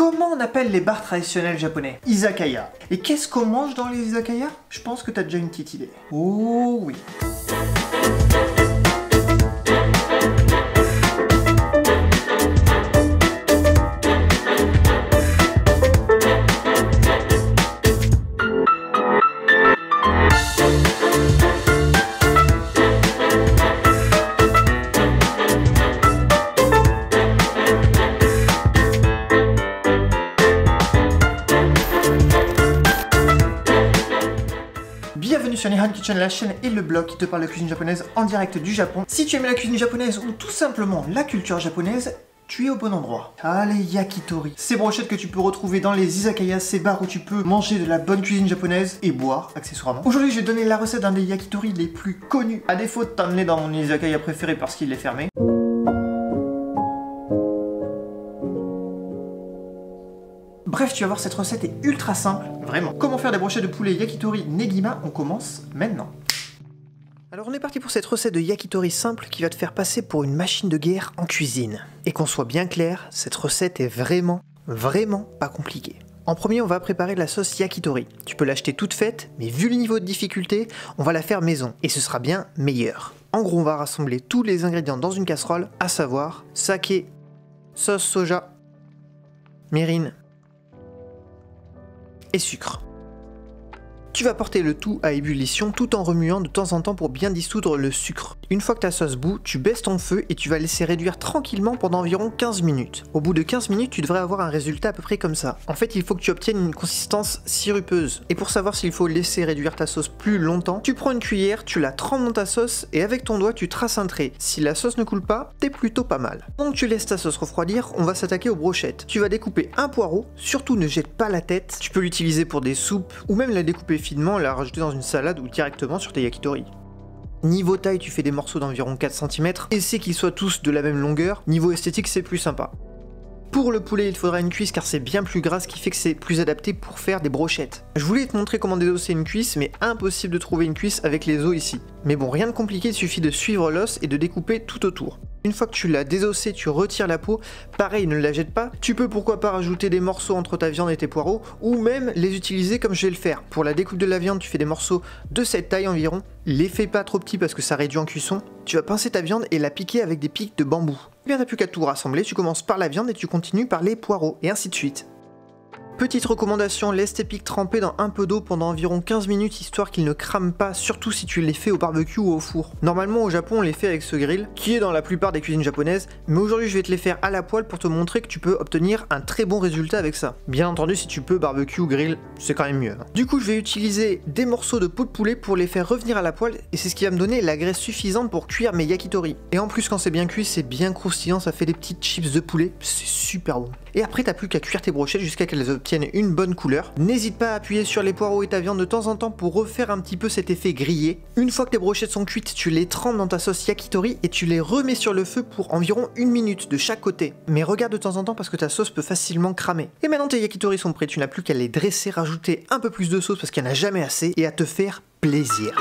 Comment on appelle les bars traditionnels japonais? Izakaya. Et qu'est-ce qu'on mange dans les izakaya? Je pense que t'as déjà une petite idée. Oh oui. Bienvenue sur Nihon Kitchen, la chaîne et le blog qui te parle de cuisine japonaise en direct du Japon. Si tu aimes la cuisine japonaise ou tout simplement la culture japonaise, tu es au bon endroit. Ah, les yakitori. Ces brochettes que tu peux retrouver dans les izakayas, ces bars où tu peux manger de la bonne cuisine japonaise et boire accessoirement. Aujourd'hui, je vais te donner la recette d'un des yakitori les plus connus. À défaut de t'emmener dans mon izakaya préféré parce qu'il est fermé. Bref, tu vas voir, cette recette est ultra simple, vraiment. Comment faire des brochettes de poulet yakitori negima? On commence maintenant. Alors on est parti pour cette recette de yakitori simple qui va te faire passer pour une machine de guerre en cuisine. Et qu'on soit bien clair, cette recette est vraiment pas compliquée. En premier, on va préparer la sauce yakitori. Tu peux l'acheter toute faite, mais vu le niveau de difficulté, on va la faire maison. Et ce sera bien meilleur. En gros, on va rassembler tous les ingrédients dans une casserole, à savoir saké, sauce soja, mirin et sucre. Tu vas porter le tout à ébullition tout en remuant de temps en temps pour bien dissoudre le sucre. Une fois que ta sauce bout, tu baisses ton feu et tu vas laisser réduire tranquillement pendant environ 15 minutes. Au bout de 15 minutes, tu devrais avoir un résultat à peu près comme ça. En fait, il faut que tu obtiennes une consistance sirupeuse. Et pour savoir s'il faut laisser réduire ta sauce plus longtemps, tu prends une cuillère, tu la trempes dans ta sauce et avec ton doigt, tu traces un trait. Si la sauce ne coule pas, t'es plutôt pas mal. Donc tu laisses ta sauce refroidir, on va s'attaquer aux brochettes. Tu vas découper un poireau, surtout ne jette pas la tête. Tu peux l'utiliser pour des soupes ou même la découper finement et la rajouter dans une salade ou directement sur tes yakitori. Niveau taille, tu fais des morceaux d'environ 4 cm, essaie qu'ils soient tous de la même longueur. Niveau esthétique, c'est plus sympa. Pour le poulet, il faudra une cuisse car c'est bien plus gras, ce qui fait que c'est plus adapté pour faire des brochettes. Je voulais te montrer comment désosser une cuisse, mais impossible de trouver une cuisse avec les os ici. Mais bon, rien de compliqué, il suffit de suivre l'os et de découper tout autour. Une fois que tu l'as désossé, tu retires la peau. Pareil, ne la jette pas. Tu peux pourquoi pas rajouter des morceaux entre ta viande et tes poireaux, ou même les utiliser comme je vais le faire. Pour la découpe de la viande, tu fais des morceaux de cette taille environ. Les fais pas trop petits parce que ça réduit en cuisson. Tu vas pincer ta viande et la piquer avec des pics de bambou. Et bien t'as plus qu'à tout rassembler, tu commences par la viande et tu continues par les poireaux, et ainsi de suite. Petite recommandation, laisse tes pics tremper dans un peu d'eau pendant environ 15 minutes histoire qu'ils ne crament pas, surtout si tu les fais au barbecue ou au four. Normalement au Japon on les fait avec ce grill, qui est dans la plupart des cuisines japonaises, mais aujourd'hui je vais te les faire à la poêle pour te montrer que tu peux obtenir un très bon résultat avec ça. Bien entendu si tu peux barbecue ou grill, c'est quand même mieux. Du coup je vais utiliser des morceaux de peau de poulet pour les faire revenir à la poêle, et c'est ce qui va me donner la graisse suffisante pour cuire mes yakitori. Et en plus quand c'est bien cuit, c'est bien croustillant, ça fait des petites chips de poulet, c'est super bon. Et après t'as plus qu'à cuire tes brochettes jusqu'à qu'elles obtiennent une bonne couleur. N'hésite pas à appuyer sur les poireaux et ta viande de temps en temps pour refaire un petit peu cet effet grillé. Une fois que tes brochettes sont cuites, tu les trempes dans ta sauce yakitori et tu les remets sur le feu pour environ 1 minute de chaque côté. Mais regarde de temps en temps parce que ta sauce peut facilement cramer. Et maintenant tes yakitori sont prêts, tu n'as plus qu'à les dresser, rajouter un peu plus de sauce parce qu'il n'y en a jamais assez et à te faire plaisir.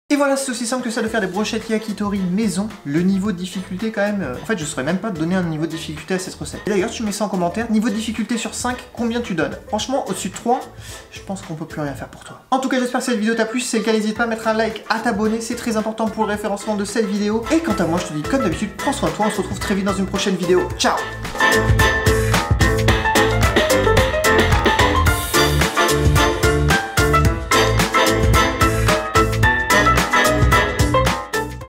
Et voilà, c'est aussi simple que ça de faire des brochettes yakitori maison. Le niveau de difficulté quand même... En fait, je saurais même pas te donner un niveau de difficulté à cette recette. Et d'ailleurs, tu mets ça en commentaire. Niveau de difficulté sur 5, combien tu donnes? Franchement, au-dessus de 3, je pense qu'on peut plus rien faire pour toi. En tout cas, j'espère que cette vidéo t'a plu. Si c'est le cas, n'hésite pas à mettre un like, à t'abonner. C'est très important pour le référencement de cette vidéo. Et quant à moi, je te dis comme d'habitude, prends soin de toi. On se retrouve très vite dans une prochaine vidéo. Ciao!